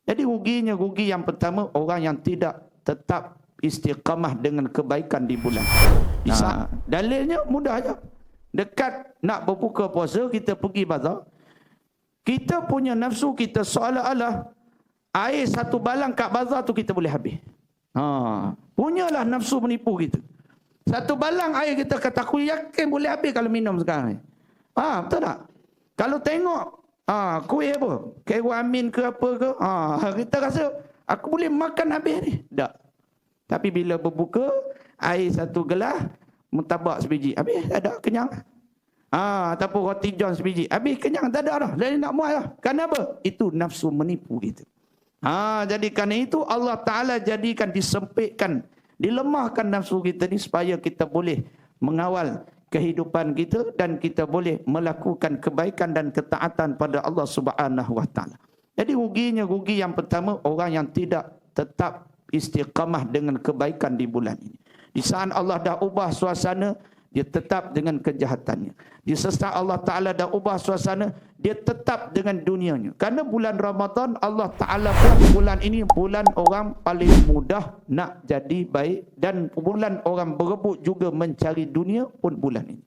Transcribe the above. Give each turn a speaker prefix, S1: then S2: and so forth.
S1: Jadi rugi yang pertama, orang yang tidak tetap istiqamah dengan kebaikan di bulan. Dalilnya mudah aja. Dekat nak berbuka puasa, kita pergi bazar. Kita punya nafsu kita seolah-olah air satu balang kat bazar tu kita boleh habis. Punyalah nafsu menipu kita. Satu balang air kita kata aku yakin boleh habis kalau minum sekarang. Betul tak? Kalau tengok kuih apa? Kero amin ke apa ke? Kita rasa aku boleh makan habis ni. Tak. Tapi bila berbuka, air satu gelas, mutabak sebiji. Habis, tak ada, kenyang. Ataupun roti john sebiji. Habis, kenyang, tak ada dah. Lain nak muat dah. Kenapa? Itu nafsu menipu kita. Jadi kerana itu Allah Ta'ala jadikan, disempitkan, dilemahkan nafsu kita ni supaya kita boleh mengawal kehidupan kita dan kita boleh melakukan kebaikan dan ketaatan pada Allah Subhanahu Wa Ta'ala. Jadi rugi yang pertama, orang yang tidak tetap istiqamah dengan kebaikan di bulan ini. Di saat Allah dah ubah suasana, dia tetap dengan kejahatannya. Di saat Allah Ta'ala dah ubah suasana, dia tetap dengan dunianya. Karena bulan Ramadan, Allah Ta'ala buat bulan ini bulan orang paling mudah nak jadi baik, dan bulan orang berebut juga mencari dunia pun bulan ini.